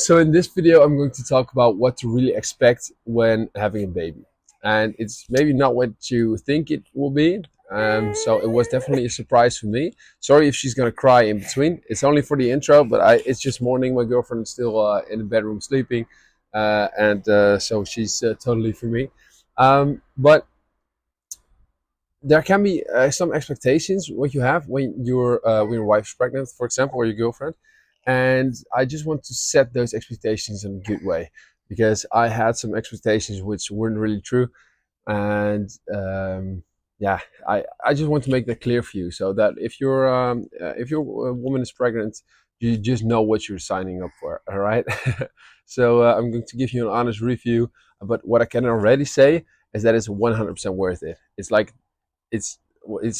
So in this video, I'm going to talk about what to really expect when having a baby. And it's maybe not what you think it will be. So it was definitely a surprise for me. Sorry if she's gonna cry in between. It's only for the intro, but it's just morning. My girlfriend is still in the bedroom sleeping, and so she's totally for me. But there can be some expectations what you have when your wife's pregnant, for example, or your girlfriend. And I just want to set those expectations in a good way, because I had some expectations which weren't really true. And yeah, I just want to make that clear for you, so that if your woman is pregnant, you just know what you're signing up for. All right. So I'm going to give you an honest review, but what I can already say is that it's 100% worth it. It's like it's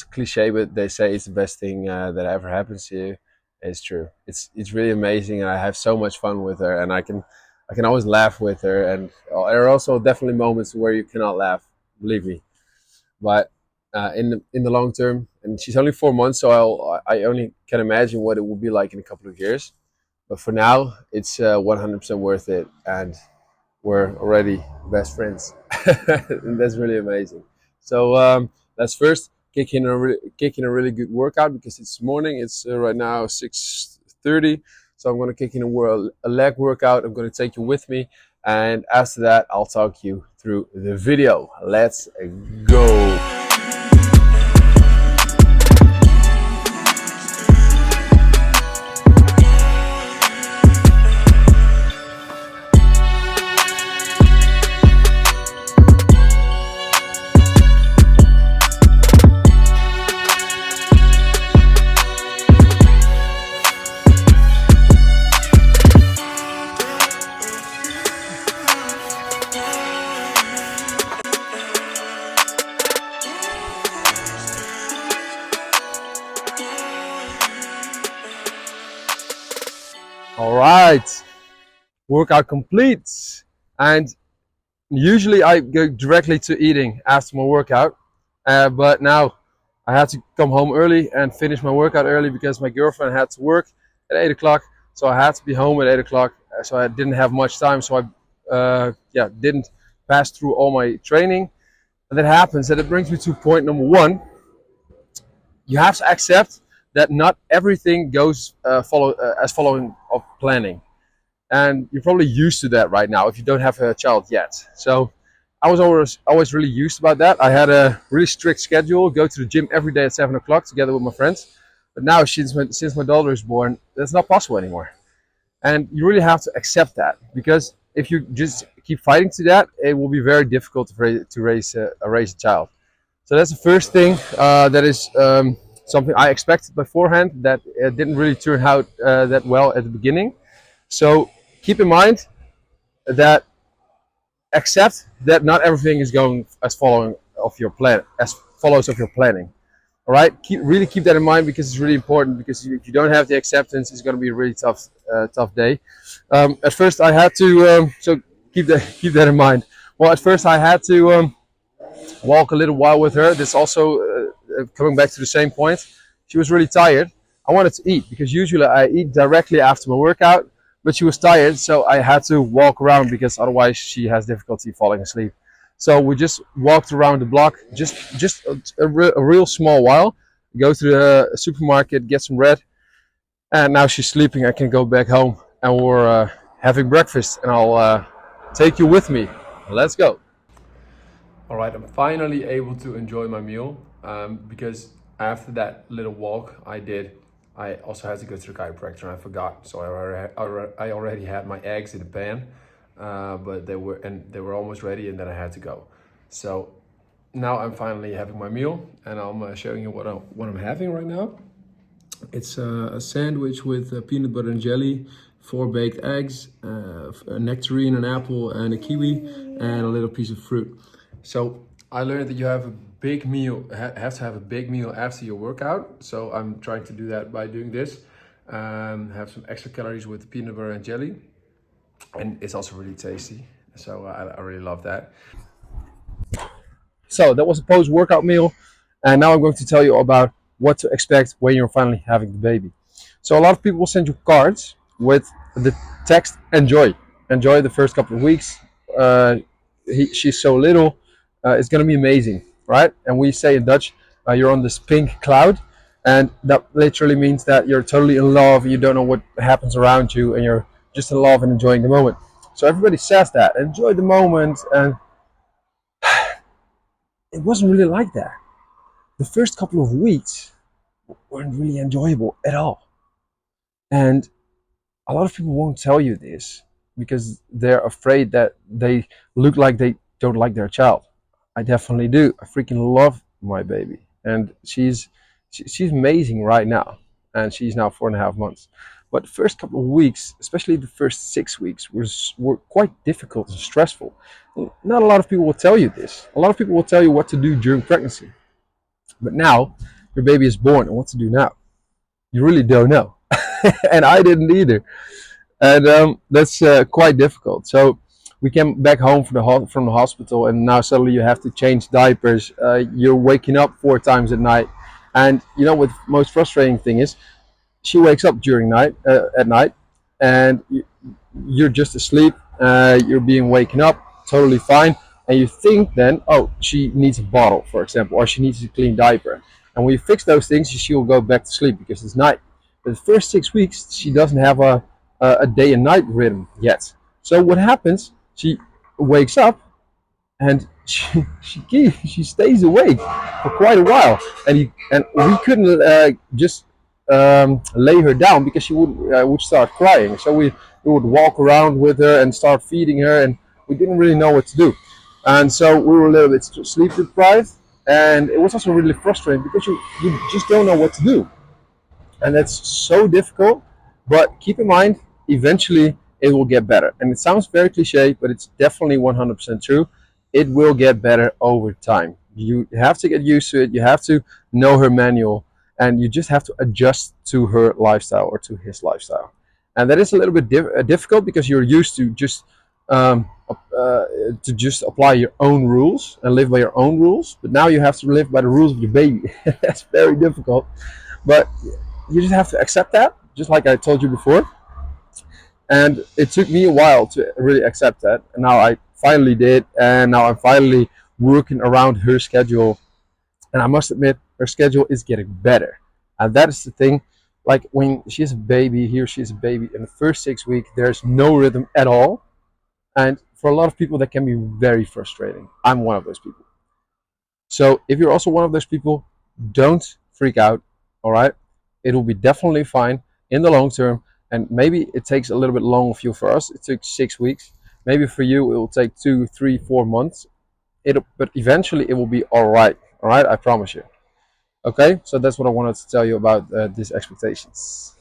cliche, but they say it's the best thing that ever happens to you. It's true. It's really amazing, and I have so much fun with her, and I can always laugh with her. And there are also definitely moments where you cannot laugh, believe me. But in the long term, and she's only 4 months, so I only can imagine what it will be like in a couple of years. But for now, it's 100% worth it, and we're already best friends. And that's really amazing. So let's first kick in a really good workout, because it's morning. It's right now 6:30. So I'm going to kick in a leg workout. I'm going to take you with me. And after that, I'll talk you through the video. Let's go. All right, workout complete. And usually I go directly to eating after my workout, but now I had to come home early and finish my workout early, because my girlfriend had to work at 8 o'clock. So I had to be home at 8 o'clock. So I didn't have much time. So I didn't pass through all my training. And that happens. And it brings me to point number one. You have to accept that not everything goes as following of planning. And you're probably used to that right now if you don't have a child yet. So I was always really used about that. I had a really strict schedule, go to the gym every day at 7 o'clock together with my friends. But now, since my daughter is born, that's not possible anymore. And you really have to accept that, because if you just keep fighting to that, it will be very difficult to raise a child. So that's the first thing. That is something I expected beforehand, that didn't really turn out that well at the beginning. So keep in mind that accept that not everything is going as following of your plan, as follows of your planning. All right, really keep that in mind, because it's really important. Because if you don't have the acceptance, it's going to be a really tough day. At first, I had to so keep that in mind. Well, at first I had to walk a little while with her. This also coming back to the same point. She was really tired. I wanted to eat, because usually I eat directly after my workout, but she was tired, so I had to walk around, because otherwise she has difficulty falling asleep. So we just walked around the block, just a real small while. Go to the supermarket, get some bread, and now she's sleeping. I can go back home, and we're having breakfast, and I'll take you with me. Let's go. All right, I'm finally able to enjoy my meal, because after that little walk I did, I also had to go to the chiropractor, and I forgot. So I already had my eggs in the pan, but they were almost ready, and then I had to go. So now I'm finally having my meal, and I'm showing you what I'm having right now. It's a sandwich with peanut butter and jelly, 4 baked eggs, a nectarine, an apple, and a kiwi, and a little piece of fruit. So I learned that you have a big meal, have to have a big meal after your workout. So I'm trying to do that by doing this. Have some extra calories with the peanut butter and jelly, and it's also really tasty. So I really love that. So that was a post-workout meal, and now I'm going to tell you about what to expect when you're finally having the baby. So a lot of people will send you cards with the text enjoy the first couple of weeks. She's so little, it's gonna be amazing, right? And we say in Dutch, you're on this pink cloud, and that literally means that you're totally in love. You don't know what happens around you, and you're just in love and enjoying the moment. So everybody says that, enjoy the moment, and it wasn't really like that. The first couple of weeks weren't really enjoyable at all, and a lot of people won't tell you this because they're afraid that they look like they don't like their child. I definitely do. I freaking love my baby, and she's amazing right now, and she's now 4.5 months. But the first couple of weeks, especially the first 6 weeks, were quite difficult and stressful. Not a lot of people will tell you this. A lot of people will tell you what to do during pregnancy, but now your baby is born, and what to do now? You really don't know, and I didn't either, and that's quite difficult. So we came back home from the hospital, and now suddenly you have to change diapers. You're waking up 4 times at night, and you know what the most frustrating thing is? She wakes up during night at night, and you're just asleep. You're being waken up, totally fine, and you think then, oh, she needs a bottle, for example, or she needs a clean diaper. And when you fix those things, she will go back to sleep because it's night. But the first 6 weeks, she doesn't have a day and night rhythm yet. So what happens? She wakes up and she stays awake for quite a while, and we couldn't just lay her down because she would start crying. So we would walk around with her and start feeding her, and we didn't really know what to do, and so we were a little bit sleep deprived, and it was also really frustrating because you just don't know what to do, and that's so difficult. But keep in mind, eventually it will get better. And it sounds very cliche, but it's definitely 100% true. It will get better over time. You have to get used to it. You have to know her manual, and you just have to adjust to her lifestyle or to his lifestyle. And that is a little bit difficult because you're used to just apply your own rules and live by your own rules. But now you have to live by the rules of your baby. That's very difficult. But you just have to accept that, just like I told you before. And it took me a while to really accept that. And now I finally did. And now I'm finally working around her schedule. And I must admit, her schedule is getting better. And that is the thing. Like when she's a baby, he or she's a baby, in the first 6 weeks, there's no rhythm at all. And for a lot of people, that can be very frustrating. I'm one of those people. So if you're also one of those people, don't freak out. All right, it will be definitely fine in the long term. And maybe it takes a little bit longer for you. For us, it took 6 weeks. Maybe for you, it will take 2, 3, 4 months. But eventually, it will be all right. All right, I promise you. Okay, so that's what I wanted to tell you about these expectations.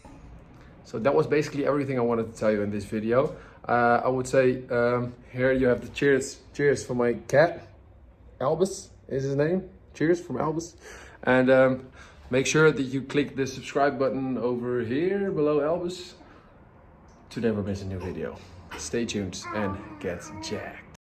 So that was basically everything I wanted to tell you in this video. I would say here you have the cheers for my cat. Albus is his name. Cheers from Albus. And make sure that you click the subscribe button over here below Albus to never miss a new video. Stay tuned and get jacked.